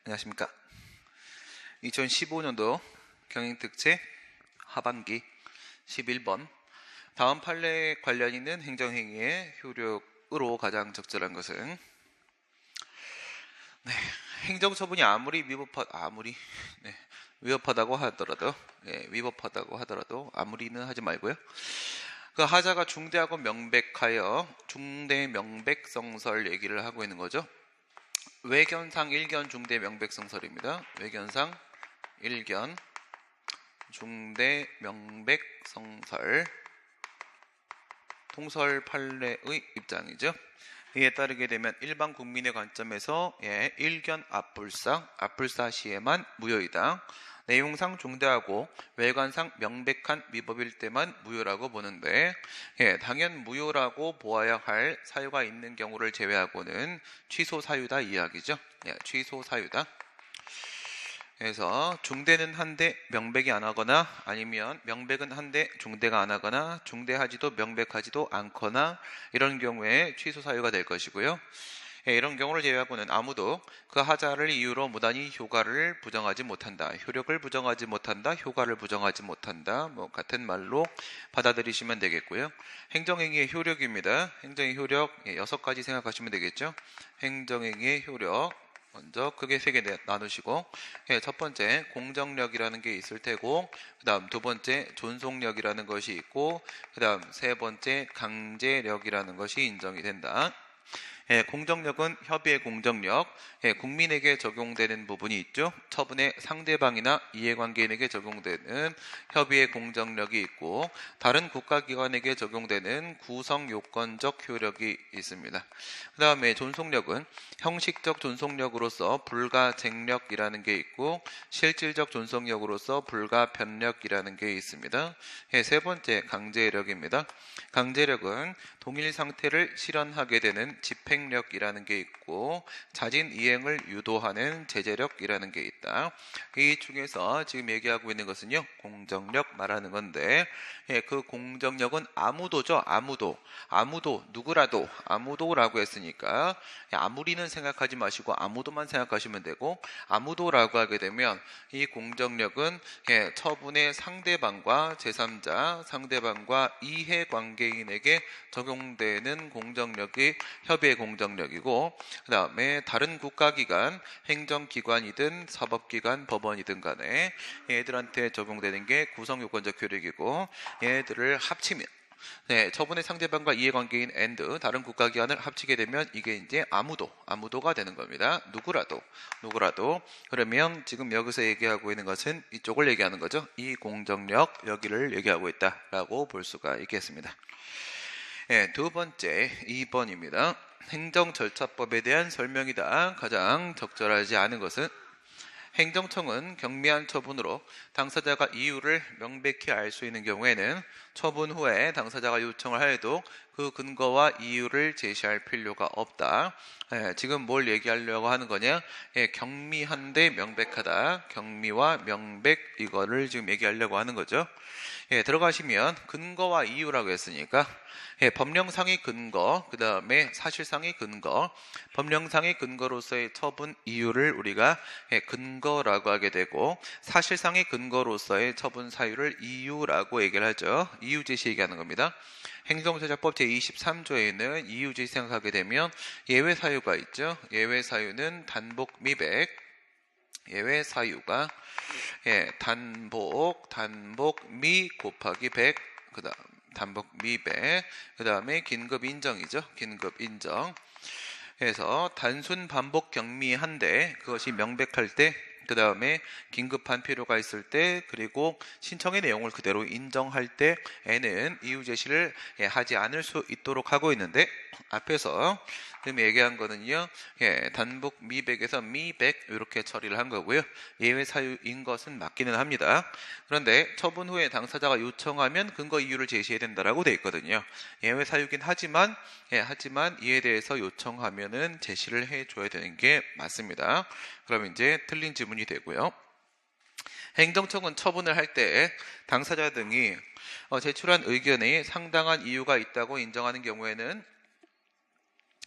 안녕하십니까. 2015년도 경영특채 하반기 11번 다음 판례에 관련 있는 행정행위의 효력으로 가장 적절한 것은 행정처분이 아무리 위법하다고 하더라도 아무리는 하지 말고요. 그 하자가 중대하고 명백하여 중대 명백성설 얘기를 하고 있는 거죠. 외견상 1견 중대 명백성설입니다. 외견상 1견 중대 명백성설 통설 판례의 입장이죠. 이에 따르게 되면 일반 국민의 관점에서 1견 압불사 시에만 무효이다. 내용상 중대하고 외관상 명백한 위법일 때만 무효라고 보는데 당연 무효라고 보아야 할 사유가 있는 경우를 제외하고는 취소 사유다 이야기죠. 취소 사유다. 그래서 중대는 한데 명백이 안 하거나 아니면 명백은 한데 중대가 안 하거나 중대하지도 명백하지도 않거나 이런 경우에 취소 사유가 될 것이고요. 이런 경우를 제외하고는 아무도 그 하자를 이유로 무단히 효과를 부정하지 못한다. 효력을 부정하지 못한다. 효과를 부정하지 못한다. 같은 말로 받아들이시면 되겠고요. 행정행위의 효력입니다. 행정의 효력 6가지 생각하시면 되겠죠. 행정행위의 효력 먼저 크게 3개 나누시고 첫 번째 공정력이라는 게 있을 테고 그 다음 두 번째 존속력이라는 것이 있고 그 다음 세 번째 강제력이라는 것이 인정이 된다. 공정력은 협의의 공정력, 국민에게 적용되는 부분이 있죠. 처분의 상대방이나 이해관계인에게 적용되는 협의의 공정력이 있고 다른 국가기관에게 적용되는 구성요건적 효력이 있습니다. 그 다음에 존속력은 형식적 존속력으로서 불가쟁력이라는 게 있고 실질적 존속력으로서 불가변력이라는 게 있습니다. 세 번째 강제력입니다. 강제력은 동일 상태를 실현하게 되는 집행력이라는 게 있고 자진 이행을 유도하는 제재력이라는 게 있다. 이 중에서 지금 얘기하고 있는 것은요 공정력 말하는 건데 그 공정력은 아무도죠. 아무도 누구라도 아무도라고 했으니까 아무리는 생각하지 마시고 아무도만 생각하시면 되고 아무도라고 하게 되면 이 공정력은 처분의 상대방과 제3자 상대방과 이해관계인에게 적용되는 공정력이 협의의 공정력이고 그 다음에 다른 국가기관, 행정기관이든 사법기관, 법원이든 간에 얘들한테 적용되는 게 구성요건적 효력이고 얘들을 합치면 처분의 상대방과 이해관계인 and 다른 국가기관을 합치게 되면 이게 이제 아무도가 되는 겁니다. 누구라도 그러면 지금 여기서 얘기하고 있는 것은 이쪽을 얘기하는 거죠. 이 공정력 여기를 얘기하고 있다라고 볼 수가 있겠습니다. 두 번째 2번입니다. 행정절차법에 대한 설명이다. 가장 적절하지 않은 것은 행정청은 경미한 처분으로 당사자가 이유를 명백히 알 수 있는 경우에는 처분 후에 당사자가 요청을 하여도 그 근거와 이유를 제시할 필요가 없다. 지금 뭘 얘기하려고 하는 거냐? 경미한데 명백하다. 경미와 명백 이거를 지금 얘기하려고 하는 거죠. 들어가시면 근거와 이유라고 했으니까 법령상의 근거, 그 다음에 사실상의 근거, 법령상의 근거로서의 처분 이유를 우리가 근거라고 하게 되고 사실상의 근거로서의 처분 사유를 이유라고 얘기를 하죠. 이유 제시 얘기하는 겁니다. 행정처자법 제23조에는 이유 제시 생각하게 되면 예외 사유가 있죠. 예외 사유는 단복 미백, 예외 사유가 단복 미 곱하기 100 그다음 단복 미백 그 다음에 긴급 인정이죠. 긴급 인정 그래서 단순 반복 경미한데 그것이 명백할 때 그 다음에 긴급한 필요가 있을 때 그리고 신청의 내용을 그대로 인정할 때에는 이유 제시를 하지 않을 수 있도록 하고 있는데 앞에서 지금 얘기한 거는요 단복 미백에서 미백 이렇게 처리를 한 거고요. 예외 사유인 것은 맞기는 합니다. 그런데 처분 후에 당사자가 요청하면 근거 이유를 제시해야 된다라고 돼 있거든요. 예외 사유긴 하지만 이에 대해서 요청하면은 제시를 해줘야 되는 게 맞습니다. 그럼 이제 틀린 지문이 되고요. 행정청은 처분을 할 때 당사자 등이 제출한 의견에 상당한 이유가 있다고 인정하는 경우에는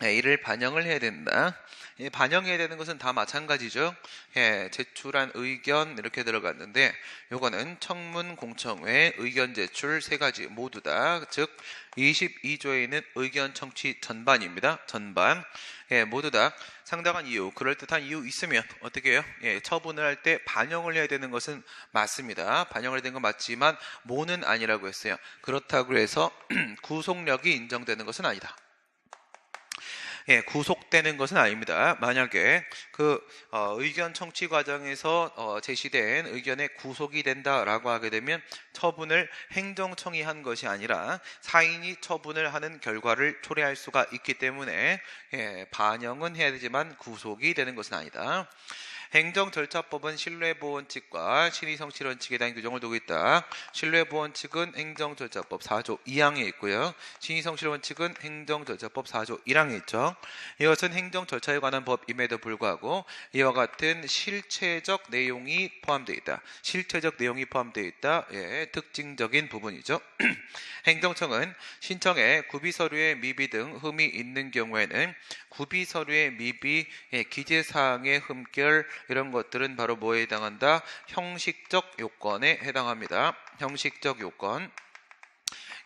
이를 반영을 해야 된다. 반영해야 되는 것은 다 마찬가지죠. 제출한 의견 이렇게 들어갔는데 요거는 청문 공청회 의견 제출 세 가지 모두 다, 즉 22조에 있는 의견 청취 전반입니다. 전반. 모두 다 상당한 이유, 그럴듯한 이유 있으면 어떻게 해요? 처분을 할 때 반영을 해야 되는 것은 맞습니다. 반영을 해야 되는 건 맞지만 모는 아니라고 했어요. 그렇다고 해서 구속력이 인정되는 것은 아니다. 구속되는 것은 아닙니다. 만약에 의견 청취 과정에서 제시된 의견에 구속이 된다라고 하게 되면 처분을 행정청이 한 것이 아니라 사인이 처분을 하는 결과를 초래할 수가 있기 때문에 반영은 해야 되지만 구속이 되는 것은 아니다. 행정절차법은 신뢰보원칙과 신의성실원칙에 대한 규정을 두고 있다. 신뢰보원칙은 행정절차법 4조 2항에 있고요. 신의성실원칙은 행정절차법 4조 1항에 있죠. 이것은 행정절차에 관한 법임에도 불구하고 이와 같은 실체적 내용이 포함되어 있다. 실체적 내용이 포함되어 있다. 특징적인 부분이죠. 행정청은 신청에 구비서류의 미비 등 흠이 있는 경우에는 구비서류의 미비, 기재사항의 흠결 이런 것들은 바로 뭐에 해당한다? 형식적 요건에 해당합니다. 형식적 요건.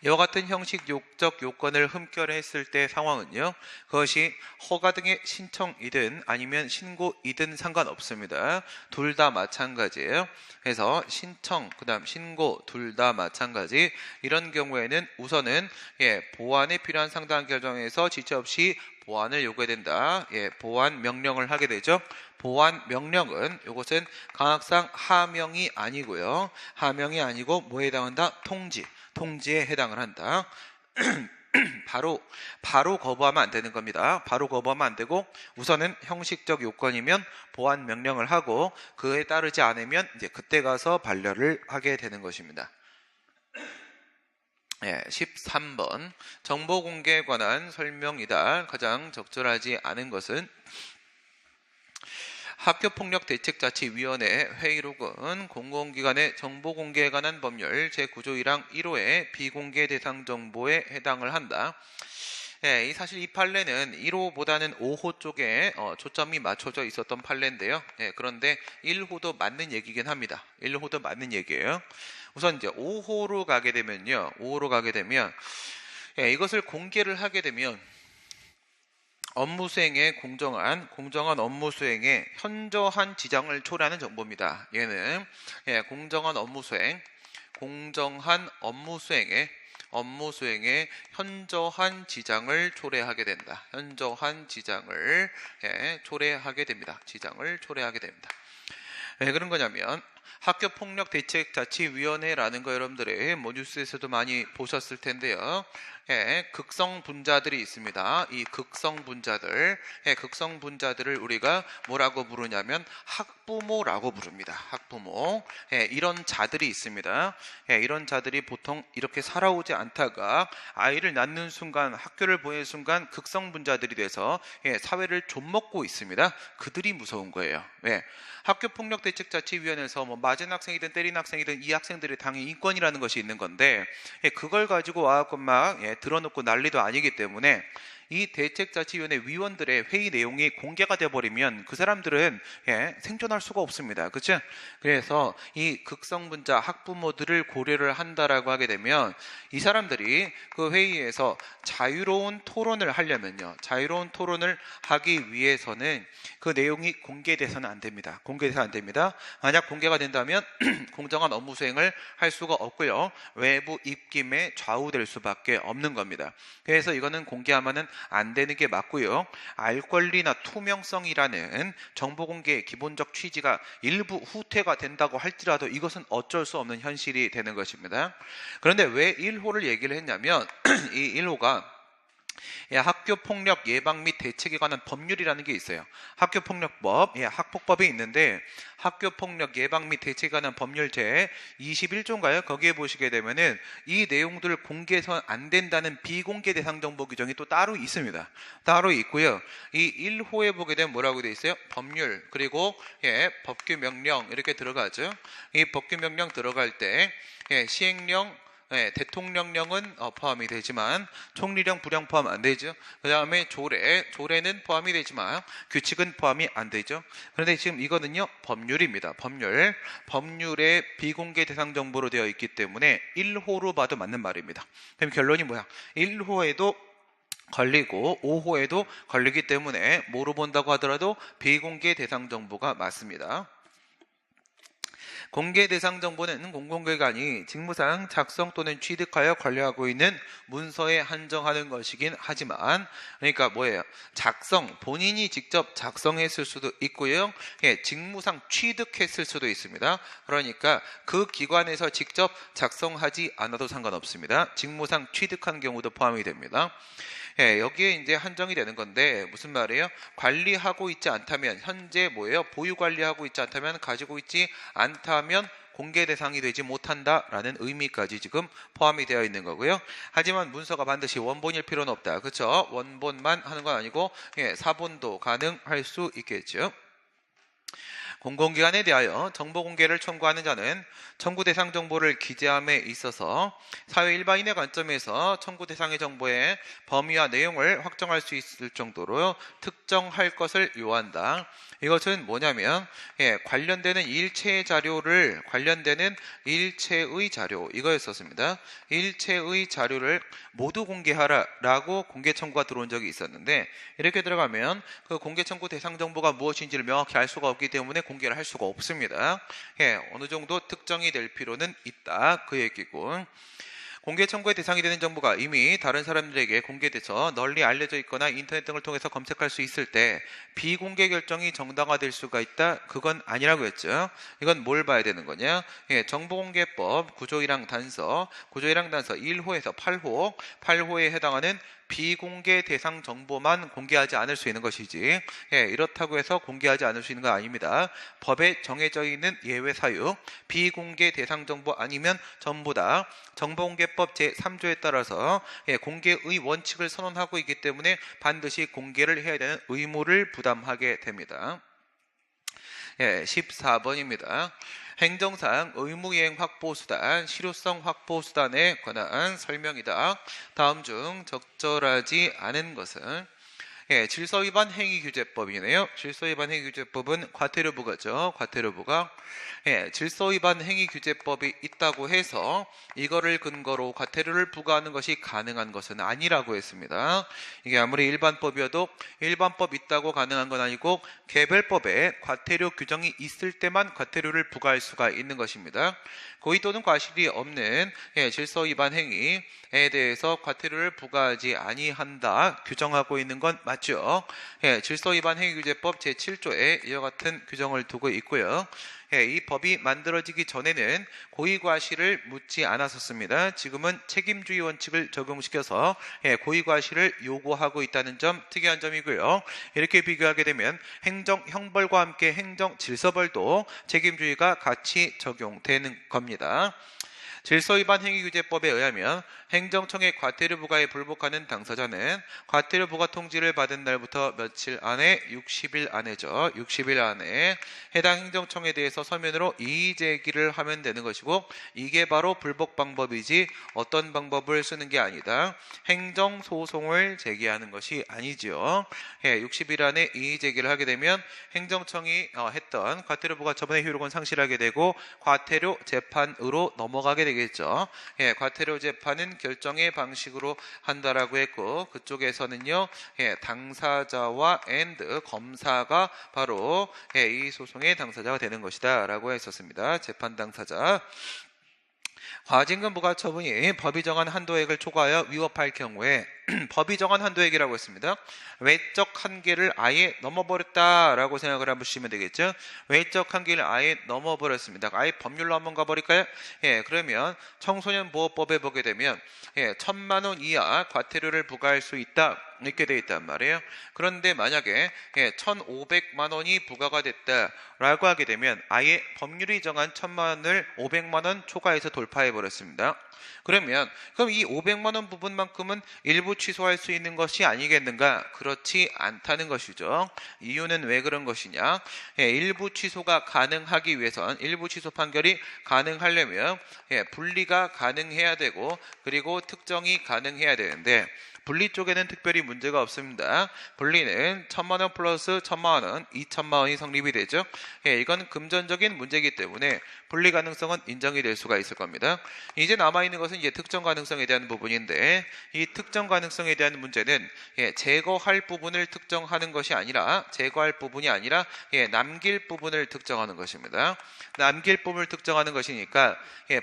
이와 같은 형식적 요건을 흠결했을 때 상황은요, 그것이 허가 등의 신청이든 아니면 신고이든 상관없습니다. 둘 다 마찬가지예요. 그래서 신청, 그 다음 신고 둘 다 마찬가지. 이런 경우에는 우선은 보완에 필요한 상당한 결정에서 지체 없이 보완을 요구해야 된다. 보완 명령을 하게 되죠. 보완 명령은 이것은 강학상 하명이 아니고요. 하명이 아니고 뭐에 해당한다? 통지에 해당을 한다. 바로 거부하면 안 되는 겁니다. 바로 거부하면 안 되고 우선은 형식적 요건이면 보완 명령을 하고 그에 따르지 않으면 이제 그때 가서 반려를 하게 되는 것입니다. 13번 정보 공개에 관한 설명이다. 가장 적절하지 않은 것은 학교폭력대책자치위원회 회의록은 공공기관의 정보공개에 관한 법률 제9조 1항 1호의 비공개 대상 정보에 해당을 한다. 사실 이 판례는 1호보다는 5호 쪽에 초점이 맞춰져 있었던 판례인데요. 그런데 1호도 맞는 얘기긴 합니다. 1호도 맞는 얘기예요. 우선 이제 5호로 가게 되면요. 5호로 가게 되면 이것을 공개를 하게 되면 업무 수행에 공정한 업무 수행에 현저한 지장을 초래하는 정보입니다. 얘는 공정한 업무 수행에 현저한 지장을 초래하게 된다. 현저한 지장을 초래하게 됩니다. 지장을 초래하게 됩니다. 왜 그런 거냐면 학교폭력대책자치위원회라는 거 여러분들이 뉴스에서도 많이 보셨을 텐데요. 극성분자들이 있습니다. 이 극성분자들을 우리가 뭐라고 부르냐면 학부모라고 부릅니다. 학부모. 이런 자들이 있습니다. 이런 자들이 보통 이렇게 살아오지 않다가 아이를 낳는 순간, 학교를 보내는 순간 극성분자들이 돼서 사회를 좀먹고 있습니다. 그들이 무서운 거예요. 학교폭력대책자치위원회에서 맞은 학생이든 때린 학생이든 이 학생들의 당연히 인권이라는 것이 있는 건데 그걸 가지고 와갖고 막 들어놓고 난리도 아니기 때문에 이 대책자치위원회 위원들의 회의 내용이 공개가 돼버리면 그 사람들은 생존할 수가 없습니다. 그렇죠? 그래서 이 극성분자 학부모들을 고려를 한다라고 하게 되면 이 사람들이 그 회의에서 자유로운 토론을 하려면요. 자유로운 토론을 하기 위해서는 그 내용이 공개돼서는 안 됩니다. 공개돼서는 안 됩니다. 만약 공개가 된다면 공정한 업무 수행을 할 수가 없고요. 외부 입김에 좌우될 수밖에 없는 겁니다. 그래서 이거는 공개하면은 안 되는 게 맞고요. 알 권리나 투명성이라는 정보 공개의 기본적 취지가 일부 후퇴가 된다고 할지라도 이것은 어쩔 수 없는 현실이 되는 것입니다. 그런데 왜 1호를 얘기를 했냐면 이 1호가 학교폭력 예방 및 대책에 관한 법률이라는 게 있어요. 학교폭력법, 학폭법이 있는데 학교폭력 예방 및 대책에 관한 법률 제 21조인가요? 거기에 보시게 되면은 이 내용들을 공개해서는 안 된다는 비공개 대상 정보 규정이 또 따로 있습니다. 따로 있고요. 이 1호에 보게 되면 뭐라고 되어 있어요? 법률, 그리고 법규 명령 이렇게 들어가죠. 이 법규 명령 들어갈 때 시행령 대통령령은 포함이 되지만 총리령, 부령 포함 안 되죠. 그 다음에 조례는 포함이 되지만 규칙은 포함이 안 되죠. 그런데 지금 이거는요, 법률입니다. 법률에 비공개 대상 정보로 되어 있기 때문에 1호로 봐도 맞는 말입니다. 그럼 결론이 뭐야? 1호에도 걸리고 5호에도 걸리기 때문에 뭐로 본다고 하더라도 비공개 대상 정보가 맞습니다. 공개 대상 정보는 공공기관이 직무상 작성 또는 취득하여 관리하고 있는 문서에 한정하는 것이긴 하지만, 그러니까 뭐예요? 본인이 직접 작성했을 수도 있고요. 직무상 취득했을 수도 있습니다. 그러니까 그 기관에서 직접 작성하지 않아도 상관없습니다. 직무상 취득한 경우도 포함이 됩니다. 여기에 이제 한정이 되는 건데 무슨 말이에요? 관리하고 있지 않다면, 현재 뭐예요? 보유 관리하고 있지 않다면, 가지고 있지 않다면 공개 대상이 되지 못한다라는 의미까지 지금 포함이 되어 있는 거고요. 하지만 문서가 반드시 원본일 필요는 없다. 그렇죠? 원본만 하는 건 아니고 사본도 가능할 수 있겠죠. 공공기관에 대하여 정보 공개를 청구하는 자는 청구 대상 정보를 기재함에 있어서 사회 일반인의 관점에서 청구 대상의 정보의 범위와 내용을 확정할 수 있을 정도로 특정할 것을 요한다. 이것은 뭐냐면 관련되는 일체의 자료 이거였었습니다. 일체의 자료를 모두 공개하라라고 공개 청구가 들어온 적이 있었는데, 이렇게 들어가면 그 공개 청구 대상 정보가 무엇인지를 명확히 알 수가 없기 때문에 공개를 할 수가 없습니다. 어느 정도 특정이 될 필요는 있다, 그 얘기고, 공개 청구의 대상이 되는 정보가 이미 다른 사람들에게 공개돼서 널리 알려져 있거나 인터넷 등을 통해서 검색할 수 있을 때 비공개 결정이 정당화될 수가 있다, 그건 아니라고 했죠. 이건 뭘 봐야 되는 거냐? 정보공개법 구조1항 단서 1호에서 8호에 해당하는 비공개 대상 정보만 공개하지 않을 수 있는 것이지, 이렇다고 해서 공개하지 않을 수 있는 건 아닙니다. 법에 정해져 있는 예외 사유, 비공개 대상 정보 아니면 전부 다 정보공개법 제3조에 따라서 공개의 원칙을 선언하고 있기 때문에 반드시 공개를 해야 되는 의무를 부담하게 됩니다. 14번입니다. 행정상 의무이행 확보수단, 실효성 확보수단에 관한 설명이다. 다음 중 적절하지 않은 것은? 질서위반 행위규제법이네요. 질서위반 행위규제법은 과태료부가죠. 과태료부가 질서위반 행위규제법이 있다고 해서 이거를 근거로 과태료를 부과하는 것이 가능한 것은 아니라고 했습니다. 이게 아무리 일반법이어도 일반법 있다고 가능한 건 아니고 개별법에 과태료 규정이 있을 때만 과태료를 부과할 수가 있는 것입니다. 고의 또는 과실이 없는 질서위반 행위에 대해서 과태료를 부과하지 아니한다 규정하고 있는 건 맞죠. 질서위반 행위규제법 제7조에 이와 같은 규정을 두고 있고요. 이 법이 만들어지기 전에는 고의과실을 묻지 않았었습니다. 지금은 책임주의 원칙을 적용시켜서 고의과실을 요구하고 있다는 점, 특이한 점이고요. 이렇게 비교하게 되면 행정형벌과 함께 행정질서벌도 책임주의가 같이 적용되는 겁니다. 질서위반 행위규제법에 의하면 행정청의 과태료 부과에 불복하는 당사자는 과태료 부과 통지를 받은 날부터 며칠 안에 60일 안에죠. 60일 안에 해당 행정청에 대해서 서면으로 이의 제기를 하면 되는 것이고, 이게 바로 불복 방법이지 어떤 방법을 쓰는 게 아니다. 행정소송을 제기하는 것이 아니지요. 60일 안에 이의 제기를 하게 되면 행정청이 했던 과태료 부과 처분의 효력은 상실하게 되고 과태료 재판으로 넘어가게 되겠죠. 과태료 재판은 결정의 방식으로 한다라고 했고, 그쪽에서는요 당사자와 검사가 바로 이 소송의 당사자가 되는 것이다 라고 했었습니다. 재판 당사자. 과징금 부과 처분이 법이 정한 한도액을 초과하여 위법할 경우에 법이 정한 한도액이라고 했습니다. 외적 한계를 아예 넘어버렸다라고 생각을 한번 주시면 되겠죠. 외적 한계를 아예 넘어버렸습니다. 아예 법률로 한번 가버릴까요? 그러면 청소년보호법에 보게 되면 1,000만 원 이하 과태료를 부과할 수 있다, 이렇게 되어 있단 말이에요. 그런데 만약에 1,500만 원이 부과가 됐다라고 하게 되면 아예 법률이 정한 1,000만 원을 500만 원 초과해서 돌파해 버렸습니다. 그럼 이 500만 원 부분만큼은 일부 일부 취소할 수 있는 것이 아니겠는가? 그렇지 않다는 것이죠. 이유는 왜 그런 것이냐? 일부 취소가 가능하기 위해선 일부 취소 판결이 가능하려면 분리가 가능해야 되고 그리고 특정이 가능해야 되는데 분리 쪽에는 특별히 문제가 없습니다. 분리는 1,000만 원 플러스 1,000만 원은 2,000만 원이 성립이 되죠. 이건 금전적인 문제이기 때문에 분리 가능성은 인정이 될 수가 있을 겁니다. 이제 남아있는 것은 이제 특정 가능성에 대한 부분인데 이 특정 가능성에 대한 문제는 제거할 부분을 특정하는 것이 아니라 제거할 부분이 아니라 남길 부분을 특정하는 것입니다. 남길 부분을 특정하는 것이니까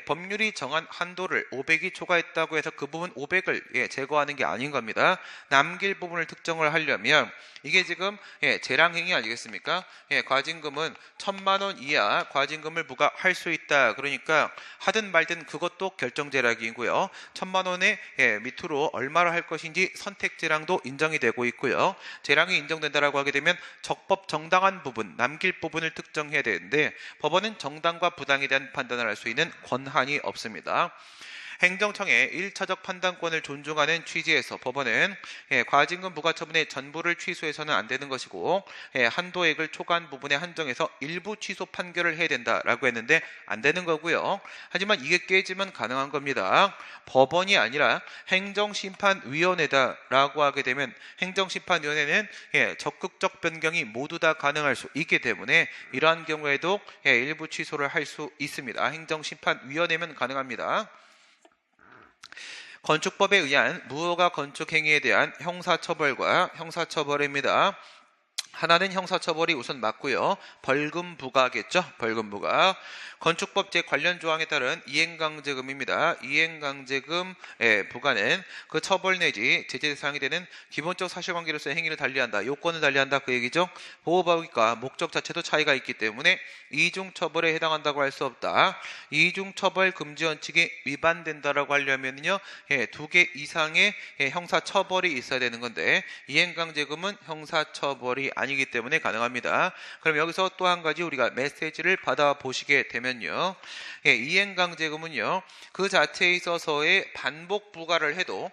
법률이 정한 한도를 500이 초과했다고 해서 그 부분 500을 제거하는 게 아닌 겁니다. 남길 부분을 특정을 하려면 이게 지금 재량행위 아니겠습니까? 과징금은 1,000만 원 이하 과징금을 부과할 수 있다. 그러니까 하든 말든 그것도 결정재량이고요. 1,000만 원의 밑으로 얼마를 할 것인지 선택재량도 인정이 되고 있고요. 재량이 인정된다라고 하게 되면 적법 정당한 부분, 남길 부분을 특정해야 되는데 법원은 정당과 부당에 대한 판단을 할 수 있는 권한이 없습니다. 행정청의 1차적 판단권을 존중하는 취지에서 법원은 과징금 부과처분의 전부를 취소해서는 안 되는 것이고 한도액을 초과한 부분에 한정해서 일부 취소 판결을 해야 된다라고 했는데 안 되는 거고요. 하지만 이게 깨지면 가능한 겁니다. 법원이 아니라 행정심판위원회다라고 하게 되면 행정심판위원회는 적극적 변경이 모두 다 가능할 수 있기 때문에 이러한 경우에도 일부 취소를 할 수 있습니다. 행정심판위원회면 가능합니다. 건축법에 의한 무허가 건축 행위에 대한 형사처벌과 형사처벌입니다. 하나는 형사처벌이 우선 맞고요. 벌금 부과겠죠. 벌금 부과. 건축법 관련 조항에 따른 이행강제금입니다. 이행강제금 부과는 그 처벌 내지 제재 대상이 되는 기본적 사실관계로서의 행위를 달리한다. 요건을 달리한다. 그 얘기죠. 보호법과 목적 자체도 차이가 있기 때문에 이중처벌에 해당한다고 할 수 없다. 이중처벌 금지 원칙이 위반된다라고 하려면요. 2개 이상의 형사처벌이 있어야 되는 건데 이행강제금은 형사처벌이 아니기 때문에 가능합니다. 그럼 여기서 또 한 가지 우리가 메시지를 받아보시게 되면요. 이행강제금은요. 그 자체에 있어서의 반복 부과를 해도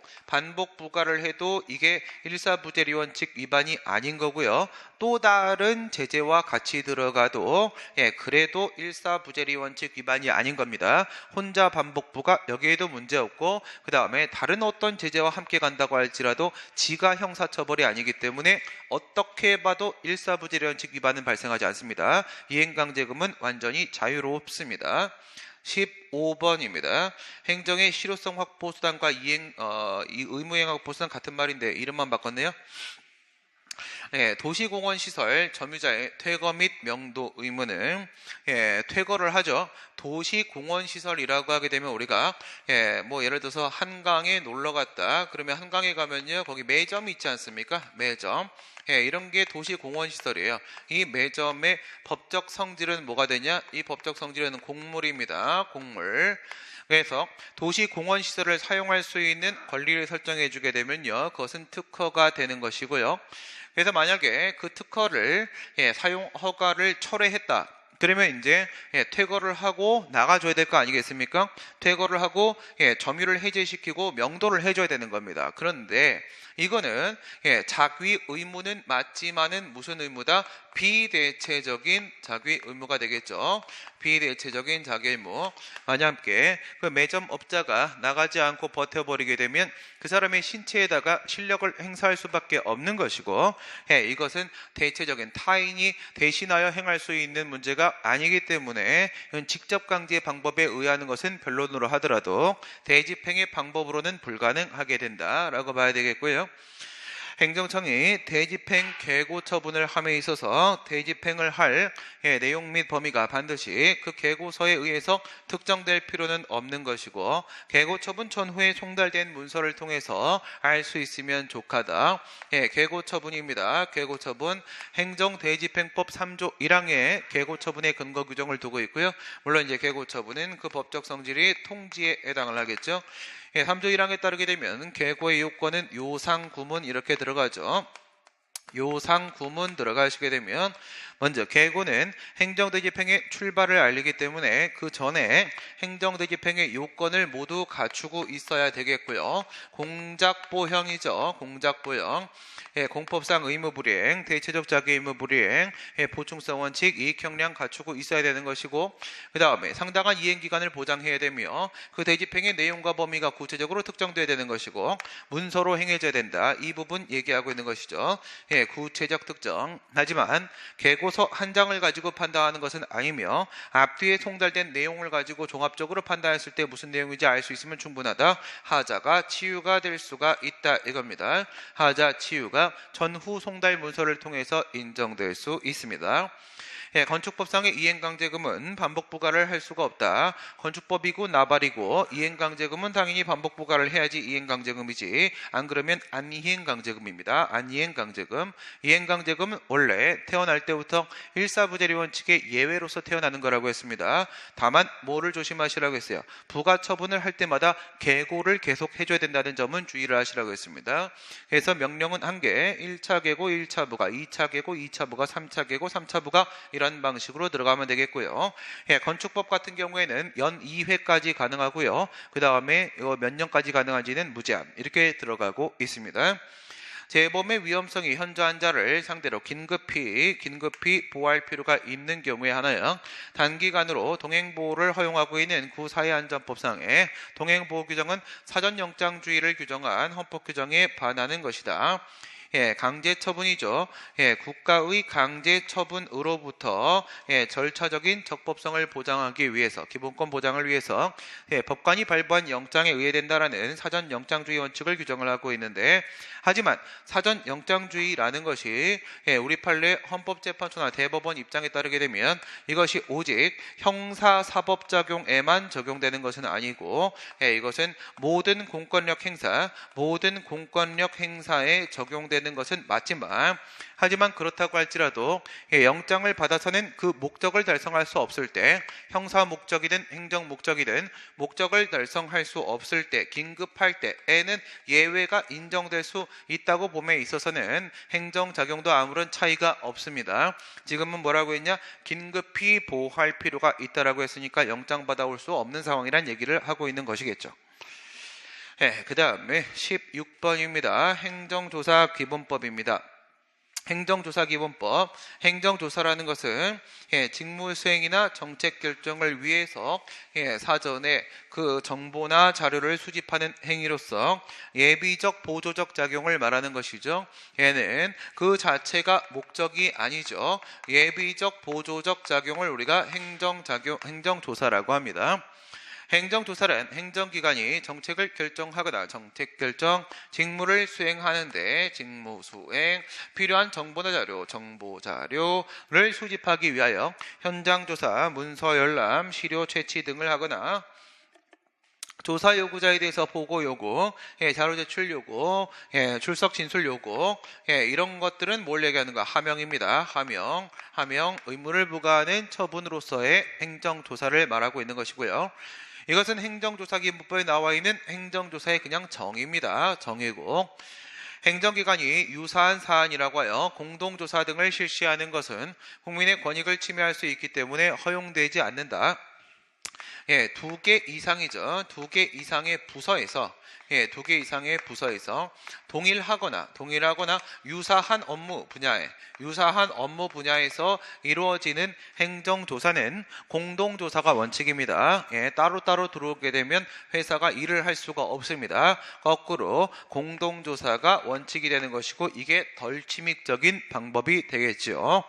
이게 일사부재리 원칙 위반이 아닌 거고요. 또 다른 제재와 같이 들어가도 그래도 일사부재리 원칙 위반이 아닌 겁니다. 혼자 반복 부과 여기에도 문제없고 그 다음에 다른 어떤 제재와 함께 간다고 할지라도 지가 형사처벌이 아니기 때문에 어떻게 봐도 일사부재리 원칙 위반은 발생하지 않습니다. 이행강제금은 완전히 자유롭습니다. 15번입니다. 행정의 실효성 확보 수단과 이 의무행 확보 수단 같은 말인데 이름만 바꿨네요. 도시공원시설 점유자의 퇴거 및 명도 의무는 퇴거를 하죠. 도시공원시설이라고 하게 되면 우리가 뭐 예를 들어서 한강에 놀러 갔다. 그러면 한강에 가면요. 거기 매점이 있지 않습니까? 매점. 이런 게 도시공원시설이에요. 이 매점의 법적 성질은 뭐가 되냐? 이 법적 성질은 공물입니다. 공물. 그래서 도시공원시설을 사용할 수 있는 권리를 설정해 주게 되면요. 그것은 특허가 되는 것이고요. 그래서 만약에 그 특허를 사용 허가를 철회했다. 그러면 이제 퇴거를 하고 나가줘야 될 거 아니겠습니까? 퇴거를 하고 점유를 해제시키고 명도를 해줘야 되는 겁니다. 그런데 이거는 작위 의무는 맞지만은 무슨 의무다? 비대체적인 작위 의무가 되겠죠. 비대체적인 작위 의무. 만약에 그 매점업자가 나가지 않고 버텨버리게 되면 그 사람의 신체에다가 실력을 행사할 수밖에 없는 것이고 이것은 대체적인 타인이 대신하여 행할 수 있는 문제가 아니기 때문에 직접 강제 방법에 의하는 것은 변론으로 하더라도 대집행의 방법으로는 불가능하게 된다라고 봐야 되겠고요. 행정청이 대집행 계고 처분을 함에 있어서 대집행을 할 내용 및 범위가 반드시 그 계고서에 의해서 특정될 필요는 없는 것이고 계고 처분 전후에 송달된 문서를 통해서 알 수 있으면 족하다. 계고 처분입니다. 계고 처분 행정대집행법 3조 1항에 계고 처분의 근거 규정을 두고 있고요. 물론 이제 계고 처분은 그 법적 성질이 통지에 해당을 하겠죠. 3조 1항에 따르게 되면 계고의 요건은 요상구문 이렇게 들어가죠. 요상구문 들어가시게 되면 먼저 계고는 행정대집행의 출발을 알리기 때문에 그 전에 행정대집행의 요건을 모두 갖추고 있어야 되겠고요. 공작보형이죠. 공작보형. 공법상 의무 불이행, 대체적 자기 의무 불이행, 보충성 원칙, 이익 형량 갖추고 있어야 되는 것이고, 그 다음에 상당한 이행 기간을 보장해야 되며 그 대집행의 내용과 범위가 구체적으로 특정돼야 되는 것이고, 문서로 행해져야 된다. 이 부분 얘기하고 있는 것이죠. 구체적 특정. 하지만 계고서 한 장을 가지고 판단하는 것은 아니며 앞뒤에 송달된 내용을 가지고 종합적으로 판단했을 때 무슨 내용인지 알 수 있으면 충분하다. 하자가 치유가 될 수가 있다 이겁니다. 하자 치유가 전후 송달 문서를 통해서 인정될 수 있습니다. 건축법상의 이행강제금은 반복 부과를 할 수가 없다. 건축법이고 나발이고 이행강제금은 당연히 반복 부과를 해야지 이행강제금이지, 안 그러면 안이행강제금입니다. 안이행강제금. 이행강제금은 원래 태어날 때부터 일사부재리 원칙의 예외로서 태어나는 거라고 했습니다. 다만 뭐를 조심하시라고 했어요? 부과 처분을 할 때마다 계고를 계속 해줘야 된다는 점은 주의를 하시라고 했습니다. 그래서 명령은 한 개, 1차 계고 1차 부과, 2차 계고 2차 부과, 3차 계고 3차 부과, 이런 방식으로 들어가면 되겠고요. 건축법 같은 경우에는 연 2회까지 가능하고요. 그 다음에 몇 년까지 가능한지는 무제한 이렇게 들어가고 있습니다. 재범의 위험성이 현저한 자를 상대로 긴급히 보호할 필요가 있는 경우에 하나요. 단기간으로 동행보호를 허용하고 있는 구사회안전법상의 동행보호 규정은 사전영장주의를 규정한 헌법 규정에 반하는 것이다. 강제처분이죠. 국가의 강제처분으로부터 절차적인 적법성을 보장하기 위해서, 기본권 보장을 위해서 법관이 발부한 영장에 의해된다라는 사전영장주의 원칙을 규정을 하고 있는데, 하지만 사전영장주의라는 것이 우리 판례 헌법재판소나 대법원 입장에 따르게 되면 이것이 오직 형사사법작용에만 적용되는 것은 아니고 이것은 모든 공권력 행사에 적용되는 것은 맞지만, 하지만 그렇다고 할지라도 영장을 받아서는 그 목적을 달성할 수 없을 때, 형사 목적이든 행정 목적이든 목적을 달성할 수 없을 때, 긴급할 때에는 예외가 인정될 수 있다고 봄에 있어서는 행정작용도 아무런 차이가 없습니다. 지금은 뭐라고 했냐? 긴급히 보호할 필요가 있다라고 했으니까 영장 받아올 수 없는 상황이란 얘기를 하고 있는 것이겠죠. 그 다음에 16번입니다. 행정조사기본법입니다. 행정조사기본법. 행정조사라는 것은 직무수행이나 정책결정을 위해서 사전에 그 정보나 자료를 수집하는 행위로서 예비적 보조적 작용을 말하는 것이죠. 얘는 그 자체가 목적이 아니죠. 예비적 보조적 작용을 우리가 행정조사라고 합니다. 행정조사는 행정기관이 정책을 결정하거나 정책결정, 직무를 수행하는데 직무수행, 필요한 정보나 정보자료를 수집하기 위하여 현장조사, 문서 열람, 시료 채취 등을 하거나 조사 요구자에 대해서 보고 요구, 자료 제출 요구, 출석 진술 요구, 이런 것들은 뭘 얘기하는가? 하명입니다. 하명, 의무를 부과하는 처분으로서의 행정조사를 말하고 있는 것이고요. 이것은 행정조사기본법에 나와 있는 행정조사의 그냥 정의입니다. 정의고, 행정기관이 유사한 사안이라고 하여 공동조사 등을 실시하는 것은 국민의 권익을 침해할 수 있기 때문에 허용되지 않는다. 2개 이상이죠. 2개 이상의 부서에서 동일하거나 유사한 업무 분야에서 이루어지는 행정조사는 공동조사가 원칙입니다. 따로따로 들어오게 되면 회사가 일을 할 수가 없습니다. 거꾸로 공동조사가 원칙이 되는 것이고, 이게 덜 침입적인 방법이 되겠죠.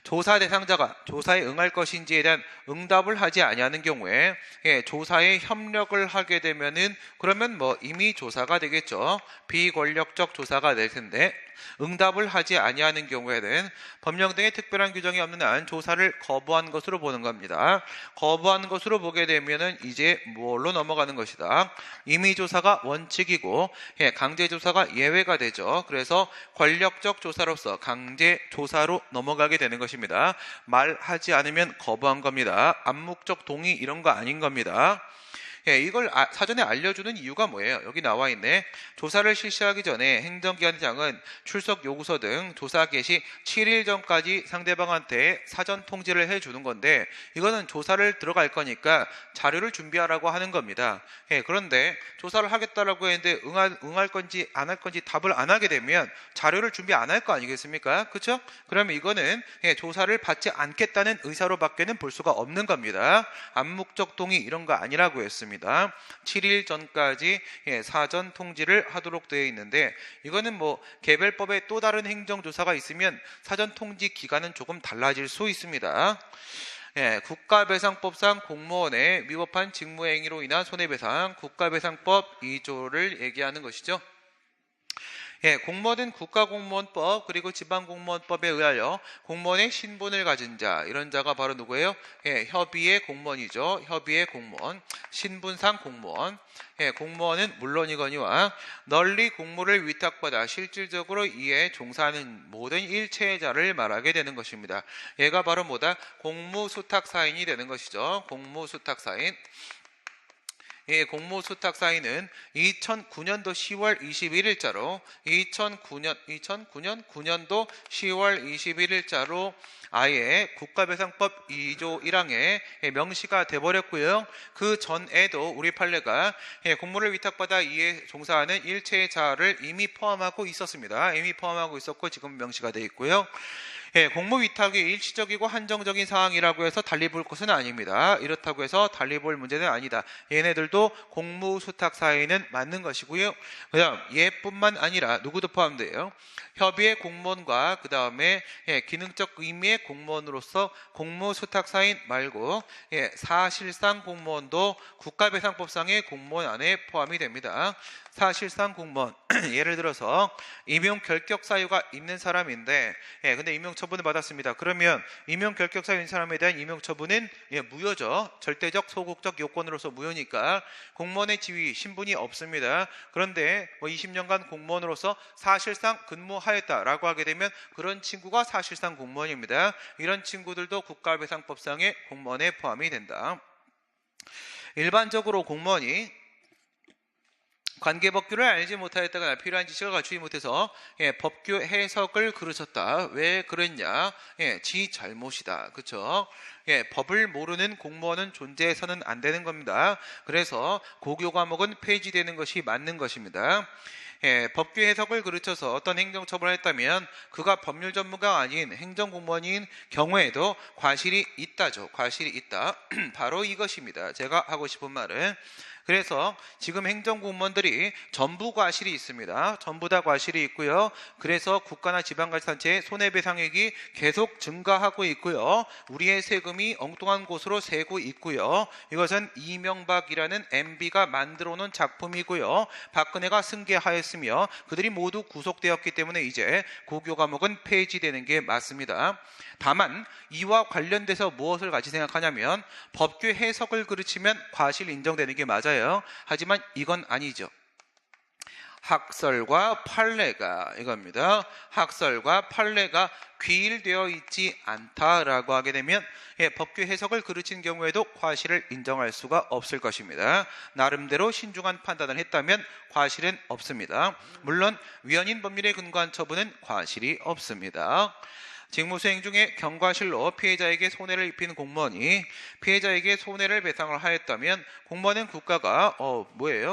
조사 대상자가 조사에 응할 것인지에 대한 응답을 하지 아니하는 경우에 조사에 협력을 하게 되면은 그러면 이미 조사가 되겠죠. 비권력적 조사가 될 텐데, 응답을 하지 아니하는 경우에는 법령 등의 특별한 규정이 없는 한 조사를 거부한 것으로 보는 겁니다. 거부한 것으로 보게 되면은 이제 뭘로 넘어가는 것이다? 임의조사가 원칙이고 강제조사가 예외가 되죠. 그래서 권력적 조사로서 강제조사로 넘어가게 되는 것입니다. 말하지 않으면 거부한 겁니다. 암묵적 동의 이런 거 아닌 겁니다. 이걸 사전에 알려주는 이유가 뭐예요? 여기 나와 있네. 조사를 실시하기 전에 행정기관장은 출석 요구서 등 조사 개시 7일 전까지 상대방한테 사전 통지를 해주는 건데, 이거는 조사를 들어갈 거니까 자료를 준비하라고 하는 겁니다. 그런데 조사를 하겠다라고 했는데 응할 건지 안 할 건지 답을 안 하게 되면 자료를 준비 안 할 거 아니겠습니까? 그렇죠? 그러면 이거는 조사를 받지 않겠다는 의사로밖에는 볼 수가 없는 겁니다. 암묵적 동의 이런 거 아니라고 했습니다. 7일 전까지 사전 통지를 하도록 되어 있는데, 이거는 뭐 개별법에 또 다른 행정조사가 있으면 사전 통지 기간은 조금 달라질 수 있습니다. 국가배상법상 공무원의 위법한 직무행위로 인한 손해배상, 국가배상법 2조를 얘기하는 것이죠. 공무원은 국가공무원법 그리고 지방공무원법에 의하여 공무원의 신분을 가진 자, 이런 자가 바로 누구예요? 협의의 공무원이죠. 협의의 공무원, 신분상 공무원. 공무원은 물론이거니와 널리 공무를 위탁받아 실질적으로 이에 종사하는 모든 일체의 자를 말하게 되는 것입니다. 얘가 바로 뭐다? 공무수탁사인이 되는 것이죠. 공무수탁사인. 공무수탁사인은 2009년도 10월 21일자로 2009년도 10월 21일자로 아예 국가배상법 2조 1항에 명시가 돼버렸고요. 그 전에도 우리 판례가 공무를 위탁받아 이에 종사하는 일체의 자를 이미 포함하고 있었습니다. 이미 포함하고 있었고 지금 명시가 돼 있고요. 공무 위탁이 일시적이고 한정적인 사항이라고 해서 달리 볼 것은 아닙니다. 이렇다고 해서 달리 볼 문제는 아니다. 얘네들도 공무수탁사에는 맞는 것이고요. 그 다음 얘뿐만 아니라 누구도 포함돼요. 협의의 공무원과 그 다음에 기능적 의미의 공무원으로서 공무수탁사인 말고 사실상 공무원도 국가배상법상의 공무원 안에 포함이 됩니다. 사실상 공무원 예를 들어서 임용 결격 사유가 있는 사람인데 근데 임용 처분을 받았습니다. 그러면 임용 결격 사유 있는 사람에 대한 임용 처분은 무효죠. 절대적 소극적 요건으로서 무효니까 공무원의 지위 신분이 없습니다. 그런데 20년간 공무원으로서 사실상 근무하였다라고 하게 되면 그런 친구가 사실상 공무원입니다. 이런 친구들도 국가배상법상의 공무원에 포함이 된다. 일반적으로 공무원이 관계법규를 알지 못하였다거나 필요한 지식을 갖추지 못해서 법규 해석을 그르쳤다. 왜 그랬냐? 지 잘못이다. 그렇죠? 법을 모르는 공무원은 존재해서는 안 되는 겁니다. 그래서 고교 과목은 폐지되는 것이 맞는 것입니다. 법규 해석을 그르쳐서 어떤 행정처벌을 했다면 그가 법률 전문가가 아닌 행정공무원인 경우에도 과실이 있다죠. 과실이 있다. 바로 이것입니다. 제가 하고 싶은 말은, 그래서 지금 행정공무원들이 전부 과실이 있습니다. 전부 다 과실이 있고요. 그래서 국가나 지방자치단체의 손해배상액이 계속 증가하고 있고요. 우리의 세금이 엉뚱한 곳으로 새고 있고요. 이것은 이명박이라는 MB가 만들어 놓은 작품이고요. 박근혜가 승계하였으며 그들이 모두 구속되었기 때문에 이제 고교 과목은 폐지되는 게 맞습니다. 다만 이와 관련돼서 무엇을 같이 생각하냐면 법규 해석을 그르치면 과실 인정되는 게 맞아요. 하지만 이건 아니죠. 학설과 판례가 이겁니다. 학설과 판례가 귀일되어 있지 않다라고 하게 되면 법규 해석을 그르친 경우에도 과실을 인정할 수가 없을 것입니다. 나름대로 신중한 판단을 했다면 과실은 없습니다. 물론 위헌인 법률에 근거한 처분은 과실이 없습니다. 직무수행 중에 경과실로 피해자에게 손해를 입힌 공무원이 피해자에게 손해를 배상을 하였다면 공무원은 국가가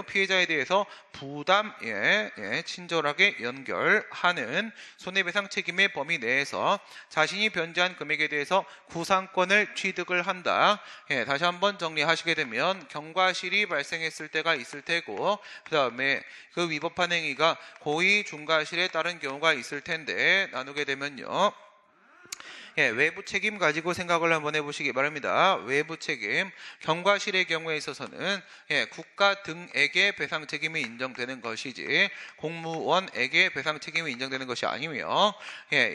피해자에 대해서 부담 친절하게 연결하는 손해배상 책임의 범위 내에서 자신이 변제한 금액에 대해서 구상권을 취득을 한다. 다시 한번 정리하시게 되면 경과실이 발생했을 때가 있을 테고 그 다음에 그 위법한 행위가 고의 중과실에 따른 경우가 있을 텐데 나누게 되면요. 외부 책임 가지고 생각을 한번 해보시기 바랍니다. 외부 책임, 경과실의 경우에 있어서는 국가 등에게 배상 책임이 인정되는 것이지 공무원에게 배상 책임이 인정되는 것이 아니며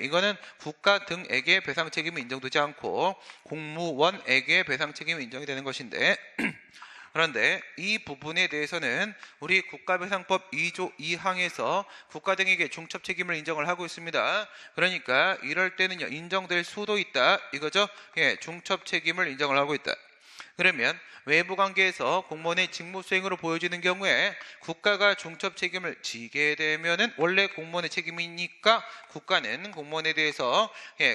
이거는 국가 등에게 배상 책임이 인정되지 않고 공무원에게 배상 책임이 인정이 되는 것인데 그런데 이 부분에 대해서는 우리 국가배상법 2조 2항에서 국가 등에게 중첩 책임을 인정을 하고 있습니다. 그러니까 이럴 때는요 인정될 수도 있다 이거죠. 중첩 책임을 인정을 하고 있다. 그러면 외부 관계에서 공무원의 직무 수행으로 보여지는 경우에 국가가 중첩 책임을 지게 되면은 원래 공무원의 책임이니까 국가는 공무원에 대해서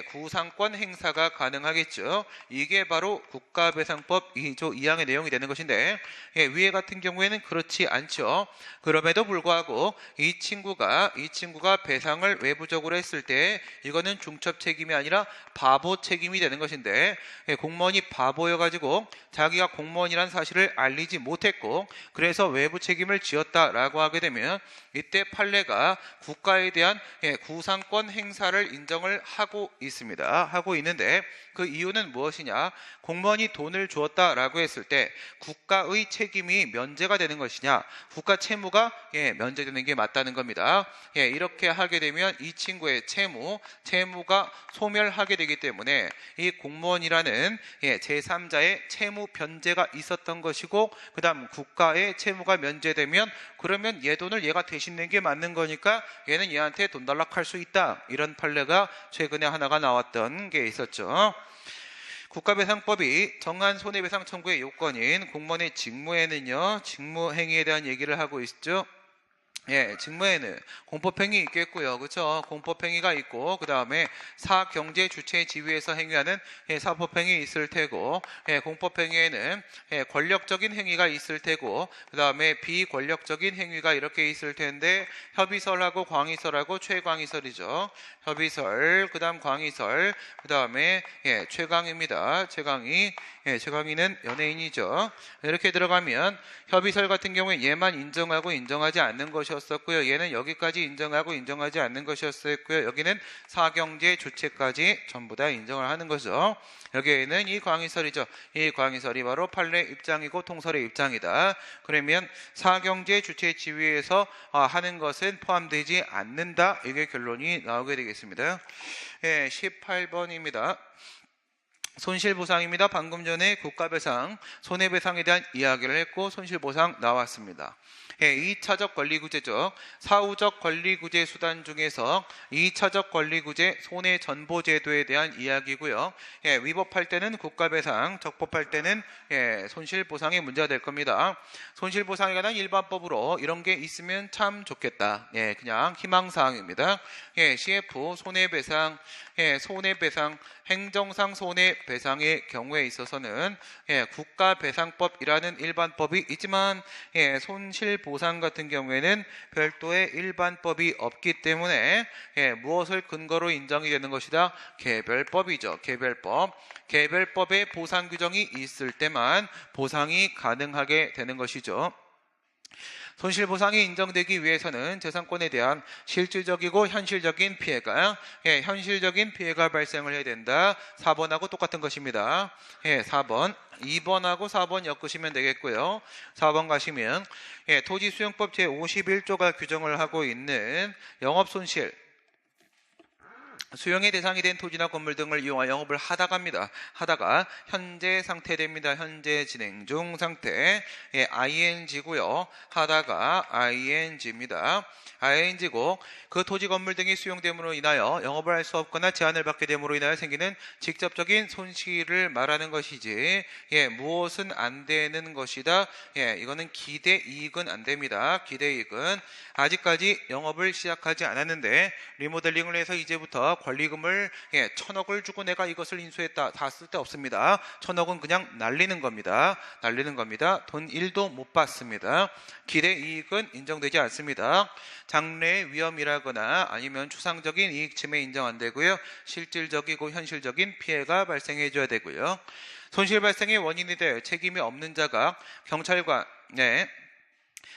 구상권 행사가 가능하겠죠. 이게 바로 국가배상법 2조 2항의 내용이 되는 것인데 위에 같은 경우에는 그렇지 않죠. 그럼에도 불구하고 이 친구가 배상을 외부적으로 했을 때 이거는 중첩 책임이 아니라 바보 책임이 되는 것인데 공무원이 바보여가지고 자기가 공무원이라는 사실을 알리지 못했고 그래서 외부 책임을 지었다라고 하게 되면 이때 판례가 국가에 대한 구상권 행사를 인정을 하고 있습니다. 하고 있는데 그 이유는 무엇이냐? 공무원이 돈을 주었다라고 했을 때 국가의 책임이 면제가 되는 것이냐? 국가 채무가 면제되는 게 맞다는 겁니다. 이렇게 하게 되면 이 친구의 채무가 소멸하게 되기 때문에 이 공무원이라는 제3자의 채무 변제가 있었던 것이고 그 다음 국가의 채무가 면제되면 그러면 얘 돈을 얘가 대신 낸 게 맞는 거니까 얘는 얘한테 돈 달라고 할 수 있다. 이런 판례가 최근에 하나가 나왔던 게 있었죠. 국가배상법이 정한 손해배상 청구의 요건인 공무원의 직무에는요, 직무행위에 대한 얘기를 하고 있죠. 직무에는 공법행위 있겠고요. 그렇죠? 공법행위가 있고 그 다음에 사경제 주체 지위에서 행위하는 사법행위 있을 테고 공법행위에는 권력적인 행위가 있을 테고 그 다음에 비권력적인 행위가 이렇게 있을 텐데 협의설하고 광의설하고 최광의설이죠. 협의설, 그 다음 광의설, 그 다음에 최강의입니다. 최강의는 연예인이죠. 이렇게 들어가면 협의설 같은 경우에 얘만 인정하고 인정하지 않는 것이었었고요. 얘는 여기까지 인정하고 인정하지 않는 것이었었고요. 여기는 사경제 주체까지 전부 다 인정을 하는 거죠. 여기에는 이 광의설이죠. 이 광의설이 바로 판례 입장이고 통설의 입장이다. 그러면 사경제 주체 지위에서 하는 것은 포함되지 않는다. 이게 결론이 나오게 되겠습니다. 18번입니다. 손실보상입니다. 방금 전에 국가배상, 손해배상에 대한 이야기를 했고 손실보상 나왔습니다. 2차적 권리구제죠. 사후적 권리구제 수단 중에서 2차적 권리구제 손해전보제도에 대한 이야기고요. 위법할 때는 국가배상, 적법할 때는 손실보상이 문제가 될 겁니다. 손실보상에 관한 일반법으로 이런 게 있으면 참 좋겠다. 그냥 희망사항입니다. CF, 손해배상, 행정상 손해배상의 경우에 있어서는 국가배상법이라는 일반법이 있지만 손실보상 같은 경우에는 별도의 일반법이 없기 때문에 무엇을 근거로 인정이 되는 것이다? 개별법이죠. 개별법에 보상 규정이 있을 때만 보상이 가능하게 되는 것이죠. 손실보상이 인정되기 위해서는 재산권에 대한 실질적이고 현실적인 피해가 발생을 해야 된다. 4번하고 똑같은 것입니다. 4번, 2번하고 4번 엮으시면 되겠고요. 4번 가시면 토지수용법 제51조가 규정을 하고 있는 영업손실, 수용의 대상이 된 토지나 건물 등을 이용하여 영업을 하다가 현재 상태 됩니다. 현재 진행 중 상태. ing고요. 하다가 ing입니다. ing고 그 토지 건물 등이 수용됨으로 인하여 영업을 할 수 없거나 제한을 받게 됨으로 인하여 생기는 직접적인 손실을 말하는 것이지 무엇은 안 되는 것이다. 이거는 기대이익은 안 됩니다. 기대이익은 아직까지 영업을 시작하지 않았는데 리모델링을 해서 이제부터 권리금을 1,000억을 주고 내가 이것을 인수했다. 다 쓸데없습니다. 1,000억은 그냥 날리는 겁니다. 돈 1도 못 받습니다. 기대이익은 인정되지 않습니다. 장래의 위험이라거나 아니면 추상적인 이익 침해 인정 안 되고요. 실질적이고 현실적인 피해가 발생해 줘야 되고요. 손실 발생의 원인이 될 책임이 없는 자가 경찰관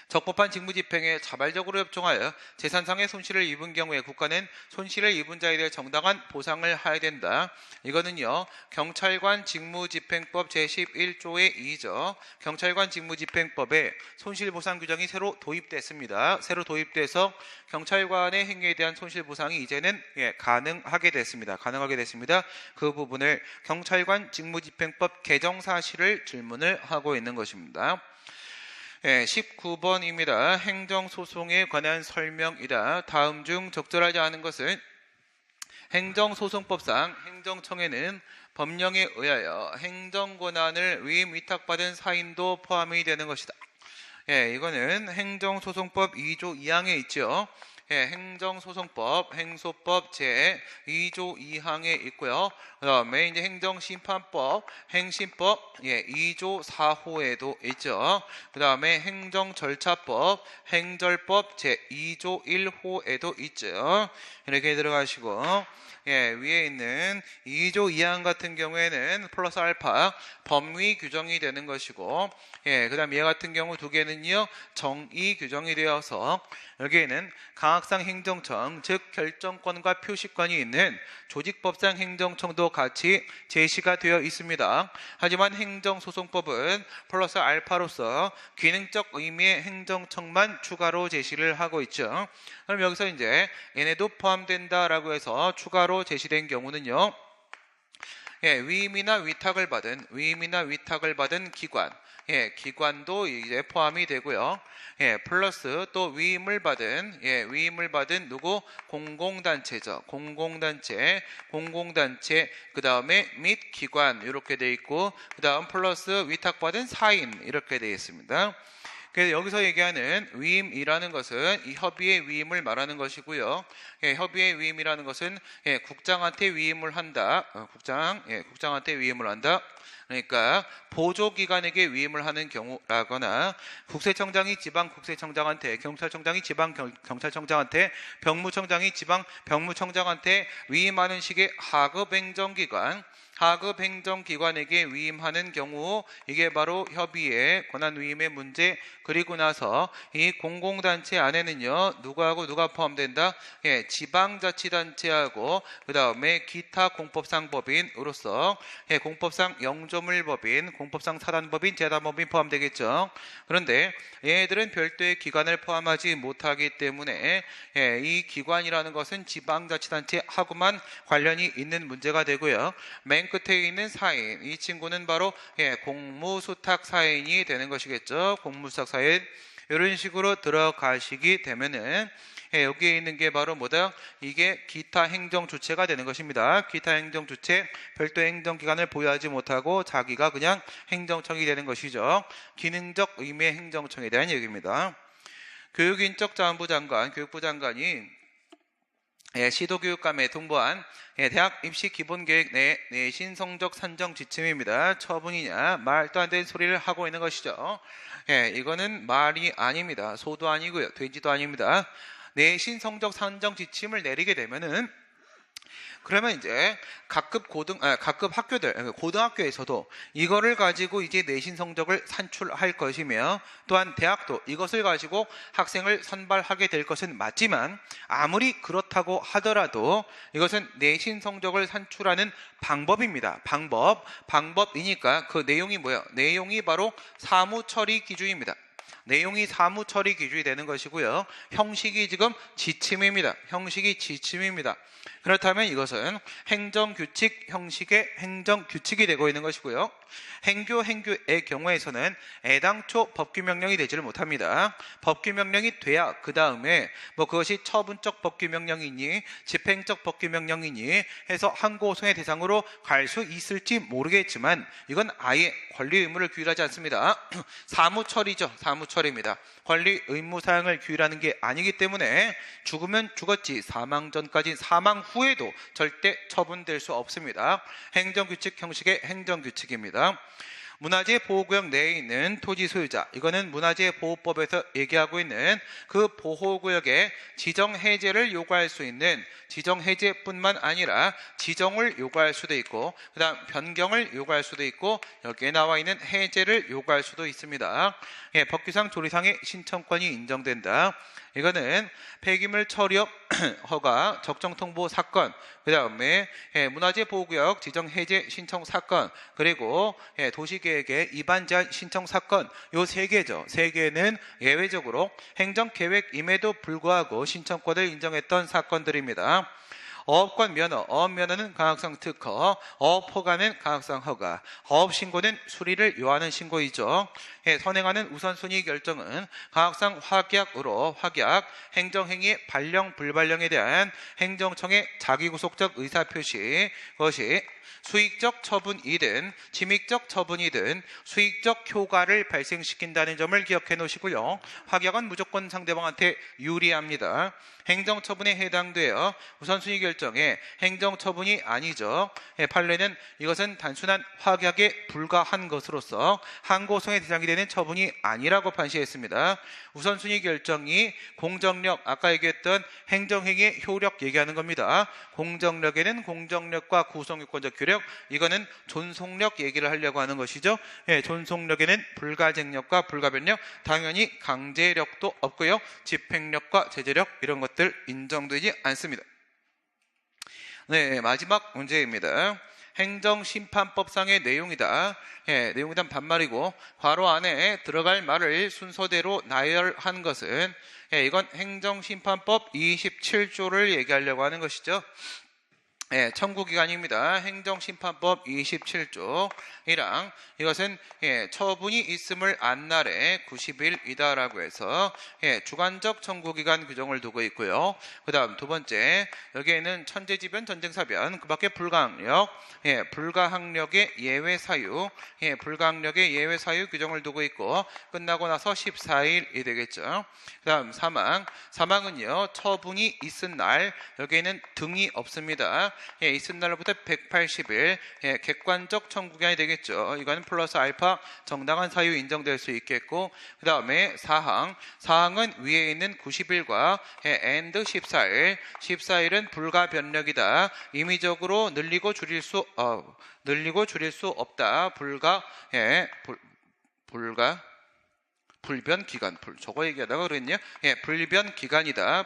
적법한 직무집행에 자발적으로 협조하여 재산상의 손실을 입은 경우에 국가는 손실을 입은 자에 대해 정당한 보상을 해야 된다. 이거는요, 경찰관 직무집행법 제11조의 2죠. 경찰관 직무집행법에 손실보상 규정이 새로 도입됐습니다. 새로 도입돼서 경찰관의 행위에 대한 손실보상이 이제는 가능하게 됐습니다. 그 부분을 경찰관 직무집행법 개정 사실을 질문을 하고 있는 것입니다. 19번입니다. 행정소송에 관한 설명이다. 다음 중 적절하지 않은 것은 행정소송법상 행정청에는 법령에 의하여 행정권한을 위임 위탁받은 사인도 포함이 되는 것이다. 이거는 행정소송법 2조 2항에 있죠. 행정소송법, 행소법 제2조 2항에 있고요. 그 다음에 이제 행정심판법, 행심법 2조 4호에도 있죠. 그 다음에 행정절차법, 행절법 제2조 1호에도 있죠. 이렇게 들어가시고 위에 있는 2조 2항 같은 경우에는 플러스 알파 법위 규정이 되는 것이고 그 다음 얘 같은 경우 두 개는요 정의 규정이 되어서 여기에는 강학상 행정청 즉 결정권과 표시권이 있는 조직법상 행정청도 같이 제시가 되어 있습니다. 하지만 행정소송법은 플러스 알파로서 기능적 의미의 행정청만 추가로 제시를 하고 있죠. 그럼 여기서 이제 얘네도 포함된다라고 해서 추가로 제시된 경우는요. 위임이나 위탁을 받은 기관, 기관도 이제 포함이 되고요. 플러스 또 위임을 받은 누구? 공공단체죠. 공공단체, 그 다음에 및 기관 이렇게 돼 있고 그 다음 플러스 위탁받은 사인 이렇게 되어 있습니다. 그래서 여기서 얘기하는 위임이라는 것은 이 협의의 위임을 말하는 것이고요. 협의의 위임이라는 것은 국장한테 위임을 한다. 국장한테 위임을 한다. 그러니까 보조기관에게 위임을 하는 경우라거나 국세청장이 지방국세청장한테, 경찰청장이 지방경찰청장한테, 병무청장이 지방병무청장한테 위임하는 식의 하급행정기관에게 위임하는 경우 이게 바로 협의의 권한위임의 문제. 그리고 나서 이 공공단체 안에는요 누가 포함된다? 지방자치단체하고 그 다음에 기타 공법상 법인으로서 공법상 영조물법인, 공법상 사단법인, 재단법인 포함되겠죠. 그런데 얘네들은 별도의 기관을 포함하지 못하기 때문에 이 기관이라는 것은 지방자치단체하고만 관련이 있는 문제가 되고요. 맨 끝에 있는 사인, 이 친구는 바로 공무수탁 사인이 되는 것이겠죠. 공무수탁 사인. 이런 식으로 들어가시게 되면은 여기에 있는 게 바로 뭐다? 이게 기타 행정주체가 되는 것입니다. 기타 행정주체, 별도 행정기관을 보유하지 못하고 자기가 그냥 행정청이 되는 것이죠. 기능적 의미의 행정청에 대한 얘기입니다. 교육인적자원부 장관, 교육부 장관이 시도교육감에 통보한 대학 입시 기본계획 내 내신 성적 산정 지침입니다. 처분이냐? 말도 안 되는 소리를 하고 있는 것이죠. 이거는 말이 아닙니다. 소도 아니고요. 돼지도 아닙니다. 내신 성적 산정 지침을 내리게 되면은 그러면 이제 각급 학교들, 고등학교에서도 이거를 가지고 이제 내신 성적을 산출할 것이며 또한 대학도 이것을 가지고 학생을 선발하게 될 것은 맞지만 아무리 그렇다고 하더라도 이것은 내신 성적을 산출하는 방법입니다. 방법이니까 그 내용이 뭐예요? 내용이 바로 사무처리 기준입니다. 내용이 사무처리 기준이 되는 것이고요. 형식이 지금 지침입니다. 그렇다면 이것은 행정규칙 형식의 행정규칙이 되고 있는 것이고요. 행규의 경우에서는 애당초 법규명령이 되지를 못합니다. 법규명령이 돼야 그 다음에 그것이 처분적 법규명령이니 집행적 법규명령이니 해서 항고소송의 대상으로 갈 수 있을지 모르겠지만 이건 아예 권리 의무를 규율하지 않습니다. 사무처리입니다. 권리 의무 사항을 규율하는 게 아니기 때문에 죽으면 죽었지 사망 전까지 사망 후에도 절대 처분될 수 없습니다. 행정규칙 형식의 행정규칙입니다. 문화재 보호구역 내에 있는 토지 소유자, 이거는 문화재보호법에서 얘기하고 있는 그 보호구역의 지정 해제를 요구할 수 있는 지정 해제뿐만 아니라 지정을 요구할 수도 있고 그 다음 변경을 요구할 수도 있고 여기에 나와 있는 해제를 요구할 수도 있습니다. 법규상 조리상의 신청권이 인정된다. 이거는 폐기물 처리업 허가 적정 통보 사건, 그 다음에 문화재 보호구역 지정 해제 신청 사건, 그리고 도시계획의 위반 제한 신청 사건, 요 세 개죠. 세 개는 예외적으로 행정계획임에도 불구하고 신청권을 인정했던 사건들입니다. 어업권 면허, 어업 면허는 강학상 특허, 어업 허가는 강학상 허가, 어업 신고는 수리를 요하는 신고이죠. 선행하는 우선순위 결정은 강학상 확약으로 확약, 행정행위의 발령, 불발령에 대한 행정청의 자기구속적 의사표시, 그것이 수익적 처분이든 침익적 처분이든 수익적 효과를 발생시킨다는 점을 기억해 놓으시고요. 확약은 무조건 상대방한테 유리합니다. 행정처분에 해당되어 우선순위 결정에 행정처분이 아니죠. 판례는 이것은 단순한 확약에 불과한 것으로서 항고소의 대상이 되는 처분이 아니라고 판시했습니다. 우선순위 결정이 공정력, 아까 얘기했던 행정행위의 효력 얘기하는 겁니다. 공정력에는 공정력과 구성유권적 효력, 이거는 존속력 얘기를 하려고 하는 것이죠. 존속력에는 불가쟁력과 불가변력, 당연히 강제력도 없고요. 집행력과 제재력 이런 것들 인정되지 않습니다. 네, 마지막 문제입니다. 행정심판법상의 내용이다. 내용이란 반말이고 괄호 안에 들어갈 말을 순서대로 나열한 것은 이건 행정심판법 27조를 얘기하려고 하는 것이죠. 청구기간입니다. 행정심판법 27조이랑 이것은 처분이 있음을 안 날에 90일이다라고 해서 주관적 청구기간 규정을 두고 있고요. 그 다음 두 번째, 여기에는 천재지변, 전쟁사변, 그 밖에 불가항력, 불가항력의 예외사유, 불가항력의 예외사유 규정을 두고 있고 끝나고 나서 14일이 되겠죠. 그 다음 사망은요 처분이 있은 날, 여기에는 등이 없습니다. 있은 날로부터 180일 객관적 청구기간이 되겠죠. 이거는 플러스 알파 정당한 사유 인정될 수 있겠고, 그 다음에 사항은 위에 있는 90일과 and 14일은 불가변력이다. 임의적으로 늘리고 줄일 수 없다. 불변기간, 저거 얘기하다가 그랬냐?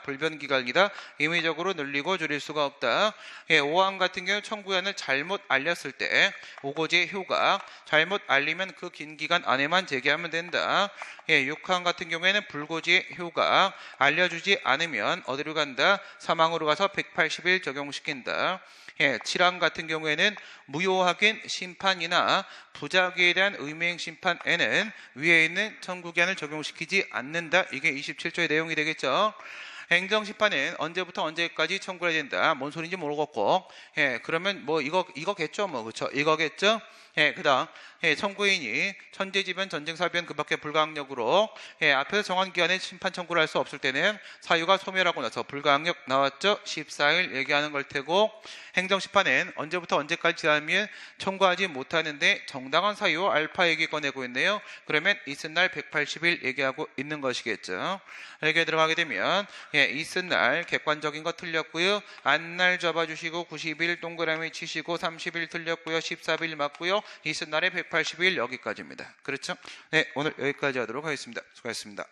불변기간이다. 임의적으로 늘리고 줄일 수가 없다. 5항 같은 경우 청구안을 잘못 알렸을 때 오고지의 효과, 잘못 알리면 그 긴 기간 안에만 제기하면 된다. 6항 같은 경우에는 불고지의 효과, 알려주지 않으면 어디로 간다? 사망으로 가서 180일 적용시킨다. 7항 같은 경우에는 무효확인 심판이나 부작위에 대한 의무행 심판에는 위에 있는 청구기한을 적용시키지 않는다. 이게 27조의 내용이 되겠죠. 행정심판은 언제부터 언제까지 청구해야 된다. 뭔 소리인지 모르겠고, 그러면 뭐 이거겠죠, 그렇죠? 이거겠죠. 그 다음 청구인이 천재지변, 전쟁사변, 그 밖에 불가항력으로 앞에서 정한 기간에 심판 청구를 할 수 없을 때는 사유가 소멸하고 나서 불가항력 나왔죠. 14일 얘기하는 걸 테고, 행정심판은 언제부터 언제까지 지나면 청구하지 못하는데 정당한 사유 알파 얘기 꺼내고 있네요. 그러면 있은 날 180일 얘기하고 있는 것이겠죠. 여기에 들어가게 되면 있은 날 객관적인 거 틀렸고요. 안날 잡아주시고 90일 동그라미 치시고 30일 틀렸고요. 14일 맞고요. 있은 날에 180일 여기까지입니다. 그렇죠? 네, 오늘 여기까지 하도록 하겠습니다. 수고하셨습니다.